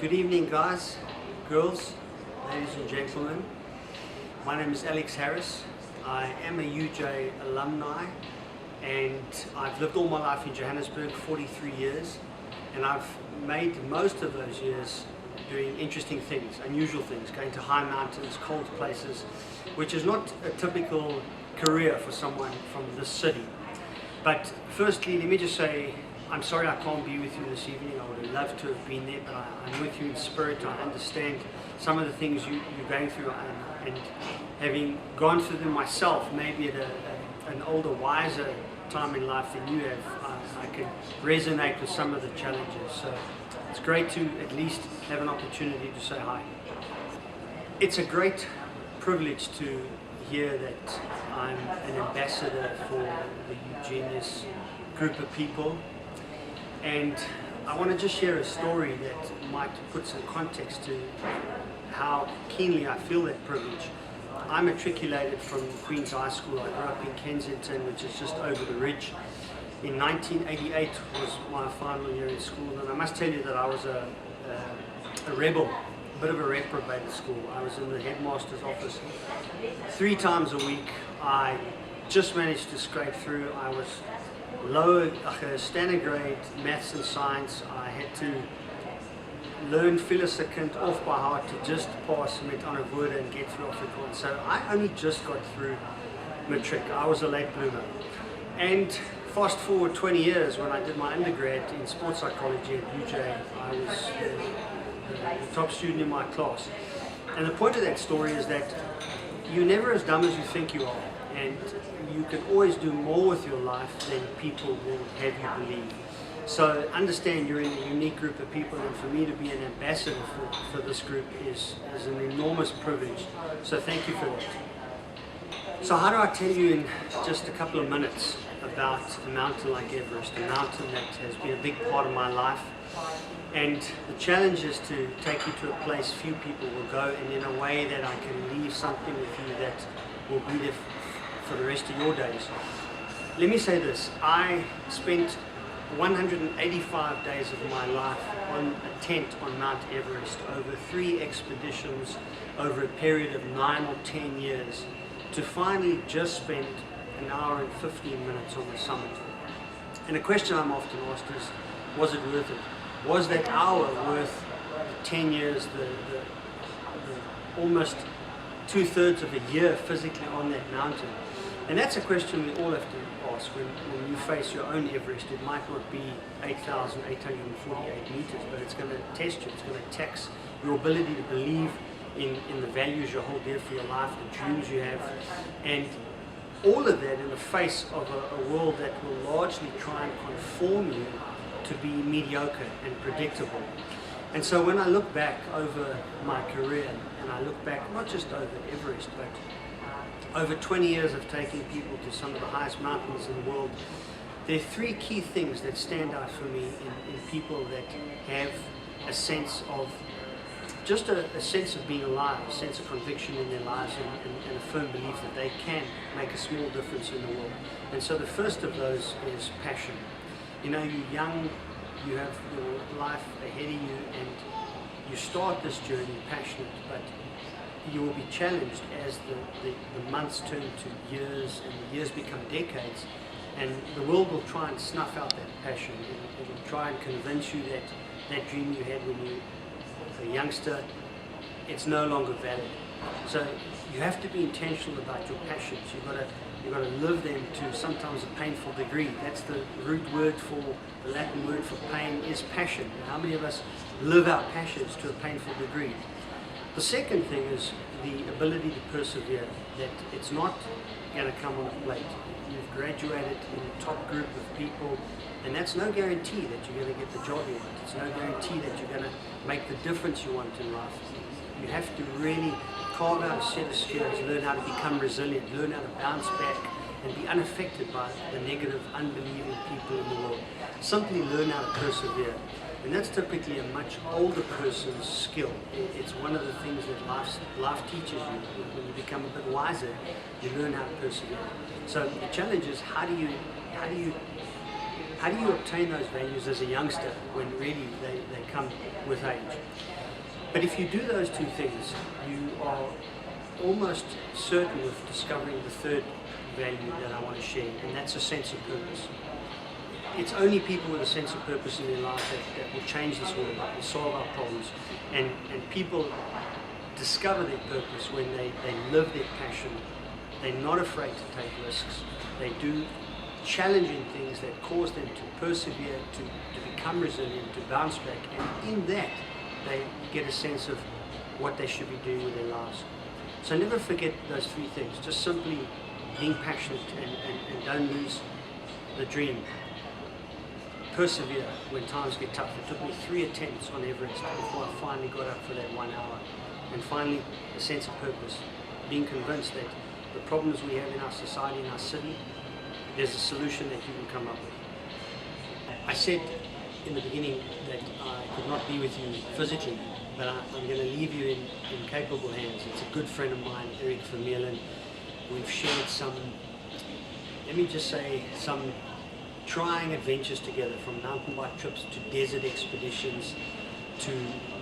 Good evening, guys, girls, ladies and gentlemen. My name is Alex Harris. I am a UJ alumni and I've lived all my life in Johannesburg, 43 years, and I've made most of those years doing interesting things, unusual things, going to high mountains, cold places, which is not a typical career for someone from this city. But firstly, let me just say, I'm sorry I can't be with you this evening. I would have loved to have been there, but I'm with you in spirit. I understand some of the things you're going through, and having gone through them myself, maybe at an older, wiser time in life than you have, I can resonate with some of the challenges. So it's great to at least have an opportunity to say hi. It's a great privilege to hear that I'm an ambassador for the Eugenius group of people. And I want to just share a story that might put some context to how keenly I feel that privilege. I matriculated from Queen's High School. I grew up in Kensington, which is just over the ridge. In 1988 was my final year in school, and I must tell you that I was a rebel, a bit of a reprobate at school. I was in the headmaster's office 3 times a week. I just managed to scrape through. I was lower, standard grade maths and science. I had to learn Philosophy off by heart to just pass met on a word and get through Afrikaans. So I only just got through matric. I was a late bloomer. And fast forward 20 years, when I did my undergrad in sports psychology at UJ, I was the top student in my class. And the point of that story is that you're never as dumb as you think you are, and you can always do more with your life than people will have you believe. So understand you're in a unique group of people, and for me to be an ambassador for this group is an enormous privilege. So thank you for that. So how do I tell you in just a couple of minutes about a mountain like Everest, a mountain that has been a big part of my life? And the challenge is to take you to a place few people will go, and in a way that I can leave something with you that will be there for the rest of your days. Let me say this, I spent 185 days of my life on a tent on Mount Everest over 3 expeditions over a period of 9 or 10 years to finally just spend an hour and 15 minutes on the summit. And the question I'm often asked is, was it worth it? Was that hour worth the 10 years, the almost 2/3 of a year physically on that mountain? And that's a question we all have to ask when you face your own Everest. It might not be 8,848 meters, but it's going to test you, it's going to tax your ability to believe in the values you hold dear for your life, the dreams you have, and all of that in the face of a world that will largely try and conform you to be mediocre and predictable. And so when I look back over my career, and I look back not just over Everest, but over 20 years of taking people to some of the highest mountains in the world, there are 3 key things that stand out for me in people that have a sense of, just a sense of being alive, a sense of conviction in their lives, and a firm belief that they can make a small difference in the world. And so the first of those is passion. You know, you're young, you have your life ahead of you, and you start this journey passionate, but you will be challenged as the months turn to years and the years become decades, and the world will try and snuff out that passion. It will try and convince you that that dream you had when you were a youngster, it's no longer valid. So you have to be intentional about your passions. You've got to live them to sometimes a painful degree. That's the root word for, the Latin word for pain is passion. How many of us live our passions to a painful degree? The second thing is the ability to persevere, that it's not going to come on a plate. You've graduated in a top group of people, and that's no guarantee that you're going to get the job you want. It's no guarantee that you're going to make the difference you want in life. You have to really carve out a set of skills, learn how to become resilient, learn how to bounce back, and be unaffected by the negative, unbelieving people in the world. Simply learn how to persevere. And that's typically a much older person's skill. It's one of the things that life teaches you. When you become a bit wiser, you learn how to persevere. So the challenge is how do you how do you obtain those values as a youngster when really they come with age? But if you do those two things, you are almost certain of discovering the third value that I want to share, and that's a sense of purpose. It's only people with a sense of purpose in their life that will change this world, that will solve our problems, and people discover their purpose when they live their passion. They're not afraid to take risks. They do challenging things that cause them to persevere, to become resilient, to bounce back, and in that they get a sense of what they should be doing with their lives. So never forget those three things. Just simply being passionate and don't lose the dream. Persevere when times get tough. It took me 3 attempts on Everest before I finally got up for that 1 hour. And finally, a sense of purpose. Being convinced that the problems we have in our society, in our city, there's a solution that you can come up with. I said in the beginning that I could not be with you physically, but I'm going to leave you in capable hands. It's a good friend of mine, Eric Vermeulen. We've shared some, let me just say, some trying adventures together, from mountain bike trips to desert expeditions, to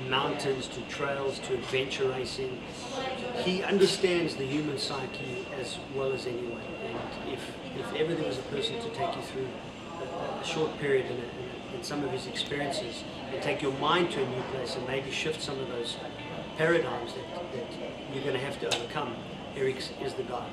mountains, to trails, to adventure racing. He understands the human psyche as well as anyone. And if ever there was a person to take you through a short period in some of his experiences and take your mind to a new place and maybe shift some of those paradigms that you're going to have to overcome, Eric is the guy.